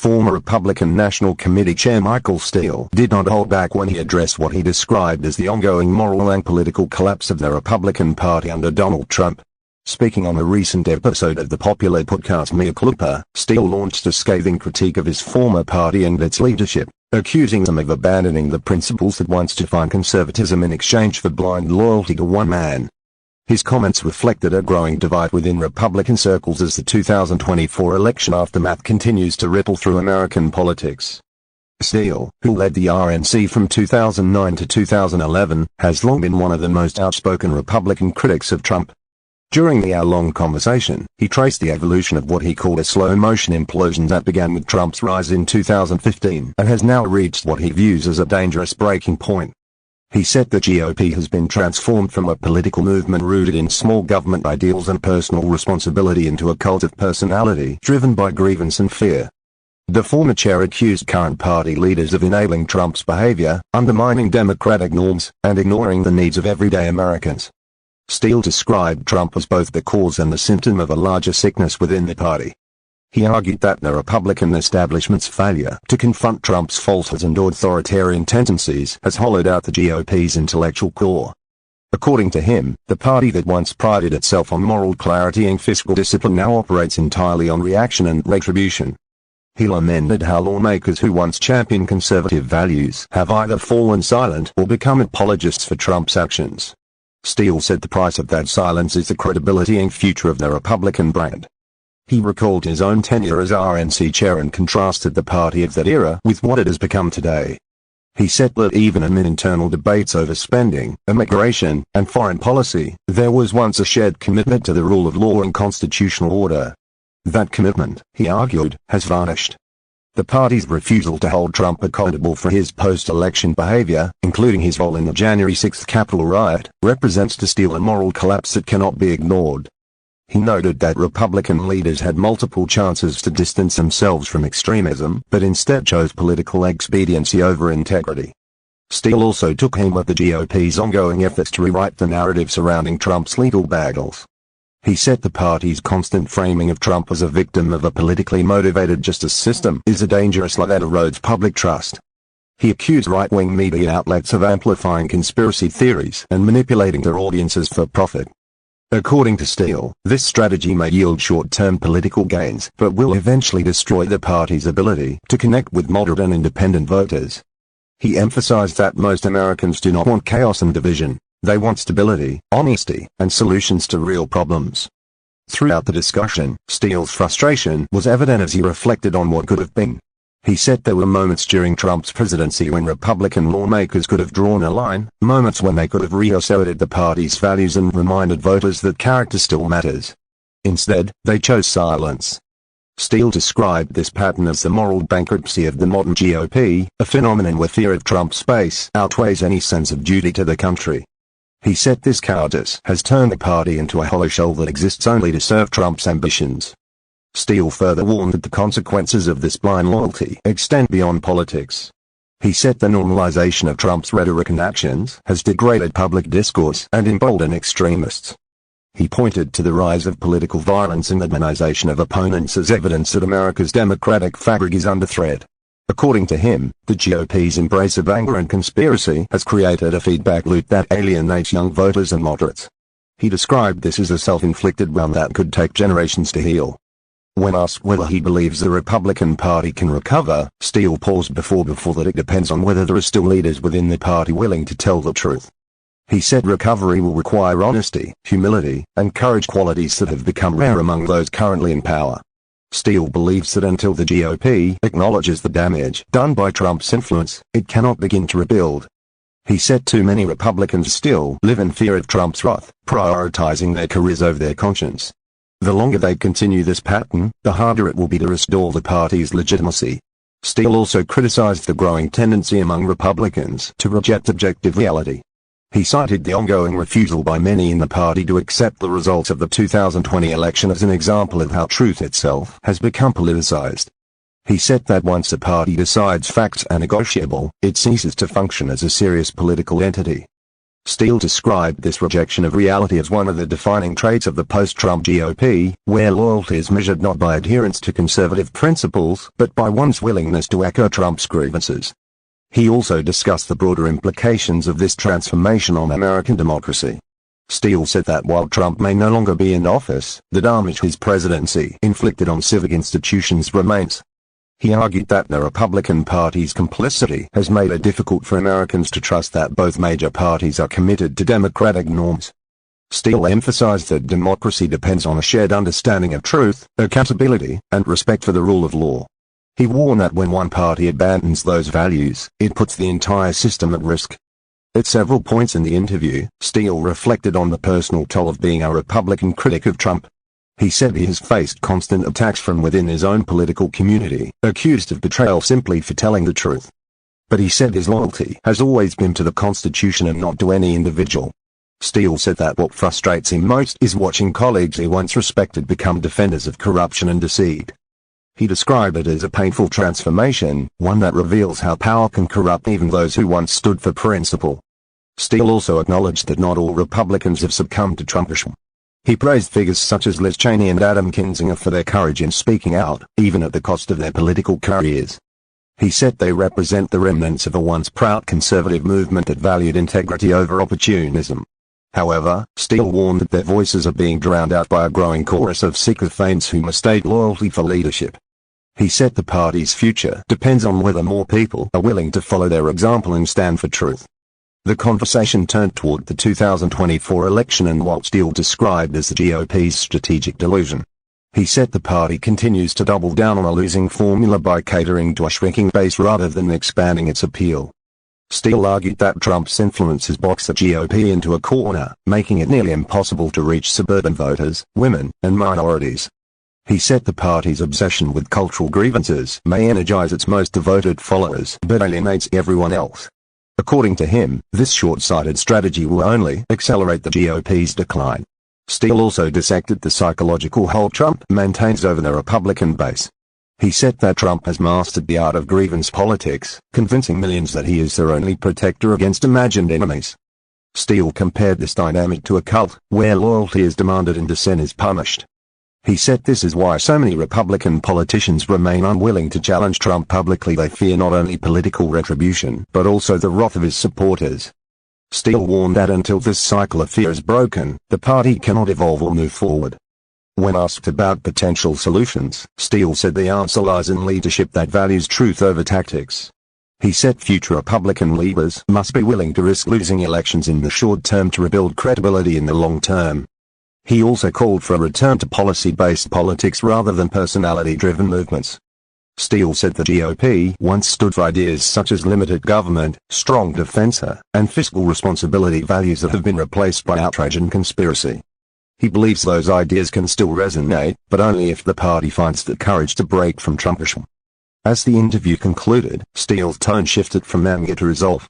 Former Republican National Committee Chair Michael Steele did not hold back when he addressed what he described as the ongoing moral and political collapse of the Republican Party under Donald Trump. Speaking on a recent episode of the popular podcast Mea Culpa, Steele launched a scathing critique of his former party and its leadership, accusing them of abandoning the principles that once defined conservatism in exchange for blind loyalty to one man. His comments reflected a growing divide within Republican circles as the 2024 election aftermath continues to ripple through American politics. Steele, who led the RNC from 2009 to 2011, has long been one of the most outspoken Republican critics of Trump. During the hour-long conversation, he traced the evolution of what he called a slow-motion implosion that began with Trump's rise in 2015 and has now reached what he views as a dangerous breaking point. He said the GOP has been transformed from a political movement rooted in small government ideals and personal responsibility into a cult of personality driven by grievance and fear. The former chair accused current party leaders of enabling Trump's behavior, undermining democratic norms, and ignoring the needs of everyday Americans. Steele described Trump as both the cause and the symptom of a larger sickness within the party. He argued that the Republican establishment's failure to confront Trump's falsehoods and authoritarian tendencies has hollowed out the GOP's intellectual core. According to him, the party that once prided itself on moral clarity and fiscal discipline now operates entirely on reaction and retribution. He lamented how lawmakers who once championed conservative values have either fallen silent or become apologists for Trump's actions. Steele said the price of that silence is the credibility and future of the Republican brand. He recalled his own tenure as RNC chair and contrasted the party of that era with what it has become today. He said that even amid internal debates over spending, immigration, and foreign policy, there was once a shared commitment to the rule of law and constitutional order. That commitment, he argued, has vanished. The party's refusal to hold Trump accountable for his post-election behavior, including his role in the January 6 Capitol riot, represents to Steele a moral collapse that cannot be ignored. He noted that Republican leaders had multiple chances to distance themselves from extremism, but instead chose political expediency over integrity. Steele also took aim at the GOP's ongoing efforts to rewrite the narrative surrounding Trump's legal battles. He said the party's constant framing of Trump as a victim of a politically motivated justice system is a dangerous lie that erodes public trust. He accused right-wing media outlets of amplifying conspiracy theories and manipulating their audiences for profit. According to Steele, this strategy may yield short-term political gains but will eventually destroy the party's ability to connect with moderate and independent voters. He emphasized that most Americans do not want chaos and division. They want stability, honesty, and solutions to real problems. Throughout the discussion, Steele's frustration was evident as he reflected on what could have been. He said there were moments during Trump's presidency when Republican lawmakers could have drawn a line, moments when they could have reasserted the party's values and reminded voters that character still matters. Instead, they chose silence. Steele described this pattern as the moral bankruptcy of the modern GOP, a phenomenon where fear of Trump's base outweighs any sense of duty to the country. He said this cowardice has turned the party into a hollow shell that exists only to serve Trump's ambitions. Steele further warned that the consequences of this blind loyalty extend beyond politics. He said the normalization of Trump's rhetoric and actions has degraded public discourse and emboldened extremists. He pointed to the rise of political violence and the demonization of opponents as evidence that America's democratic fabric is under threat. According to him, the GOP's embrace of anger and conspiracy has created a feedback loop that alienates young voters and moderates. He described this as a self-inflicted wound that could take generations to heal. When asked whether he believes the Republican Party can recover, Steele paused before that it depends on whether there are still leaders within the party willing to tell the truth. He said recovery will require honesty, humility, and courage, qualities that have become rare among those currently in power. Steele believes that until the GOP acknowledges the damage done by Trump's influence, it cannot begin to rebuild. He said too many Republicans still live in fear of Trump's wrath, prioritizing their careers over their conscience. The longer they continue this pattern, the harder it will be to restore the party's legitimacy. Steele also criticized the growing tendency among Republicans to reject objective reality. He cited the ongoing refusal by many in the party to accept the results of the 2020 election as an example of how truth itself has become politicized. He said that once a party decides facts are negotiable, it ceases to function as a serious political entity. Steele described this rejection of reality as one of the defining traits of the post-Trump GOP, where loyalty is measured not by adherence to conservative principles but by one's willingness to echo Trump's grievances. He also discussed the broader implications of this transformation on American democracy. Steele said that while Trump may no longer be in office, the damage his presidency inflicted on civic institutions remains. He argued that the Republican Party's complicity has made it difficult for Americans to trust that both major parties are committed to democratic norms. Steele emphasized that democracy depends on a shared understanding of truth, accountability, and respect for the rule of law. He warned that when one party abandons those values, it puts the entire system at risk. At several points in the interview, Steele reflected on the personal toll of being a Republican critic of Trump. He said he has faced constant attacks from within his own political community, accused of betrayal simply for telling the truth. But he said his loyalty has always been to the Constitution and not to any individual. Steele said that what frustrates him most is watching colleagues he once respected become defenders of corruption and deceit. He described it as a painful transformation, one that reveals how power can corrupt even those who once stood for principle. Steele also acknowledged that not all Republicans have succumbed to Trumpism. He praised figures such as Liz Cheney and Adam Kinzinger for their courage in speaking out, even at the cost of their political careers. He said they represent the remnants of a once proud conservative movement that valued integrity over opportunism. However, Steele warned that their voices are being drowned out by a growing chorus of sycophants who mistake loyalty for leadership. He said the party's future depends on whether more people are willing to follow their example and stand for truth. The conversation turned toward the 2024 election and what Steele described as the GOP's strategic delusion. He said the party continues to double down on a losing formula by catering to a shrinking base rather than expanding its appeal. Steele argued that Trump's influence has boxed the GOP into a corner, making it nearly impossible to reach suburban voters, women, and minorities. He said the party's obsession with cultural grievances may energize its most devoted followers but alienates everyone else. According to him, this short-sighted strategy will only accelerate the GOP's decline. Steele also dissected the psychological hold Trump maintains over the Republican base. He said that Trump has mastered the art of grievance politics, convincing millions that he is their only protector against imagined enemies. Steele compared this dynamic to a cult, where loyalty is demanded and dissent is punished. He said this is why so many Republican politicians remain unwilling to challenge Trump publicly. They fear not only political retribution but also the wrath of his supporters. Steele warned that until this cycle of fear is broken, the party cannot evolve or move forward. When asked about potential solutions, Steele said the answer lies in leadership that values truth over tactics. He said future Republican leaders must be willing to risk losing elections in the short term to rebuild credibility in the long term. He also called for a return to policy-based politics rather than personality-driven movements. Steele said the GOP once stood for ideas such as limited government, strong defense, and fiscal responsibility, values that have been replaced by outrage and conspiracy. He believes those ideas can still resonate, but only if the party finds the courage to break from Trumpism. As the interview concluded, Steele's tone shifted from anger to resolve.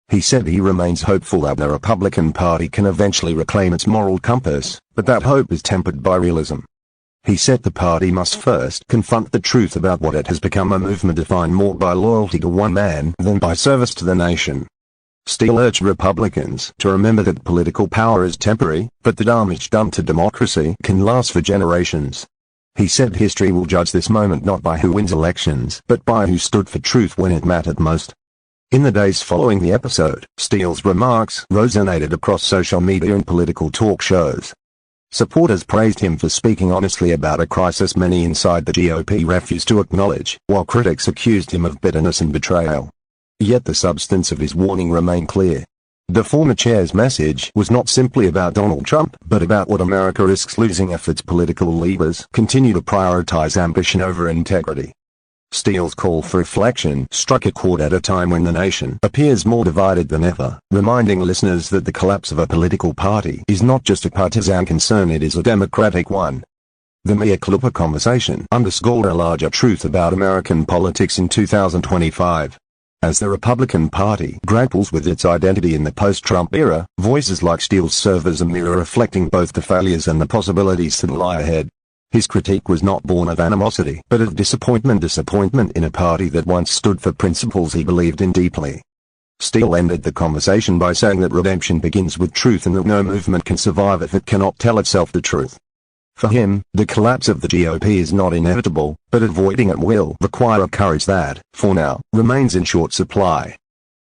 He said he remains hopeful that the Republican Party can eventually reclaim its moral compass, but that hope is tempered by realism. He said the party must first confront the truth about what it has become, a movement defined more by loyalty to one man than by service to the nation. Steele urged Republicans to remember that political power is temporary, but the damage done to democracy can last for generations. He said history will judge this moment not by who wins elections but by who stood for truth when it mattered most. In the days following the episode, Steele's remarks resonated across social media and political talk shows. Supporters praised him for speaking honestly about a crisis many inside the GOP refused to acknowledge, while critics accused him of bitterness and betrayal. Yet the substance of his warning remained clear. The former chair's message was not simply about Donald Trump, but about what America risks losing if its political leaders continue to prioritize ambition over integrity. Steele's call for reflection struck a chord at a time when the nation appears more divided than ever, reminding listeners that the collapse of a political party is not just a partisan concern, it is a democratic one. The Mea Culpa conversation underscored a larger truth about American politics in 2025. As the Republican Party grapples with its identity in the post-Trump era, voices like Steele serve as a mirror reflecting both the failures and the possibilities that lie ahead. His critique was not born of animosity, but of disappointment in a party that once stood for principles he believed in deeply. Steele ended the conversation by saying that redemption begins with truth and that no movement can survive if it cannot tell itself the truth. For him, the collapse of the GOP is not inevitable, but avoiding it will require a courage that, for now, remains in short supply.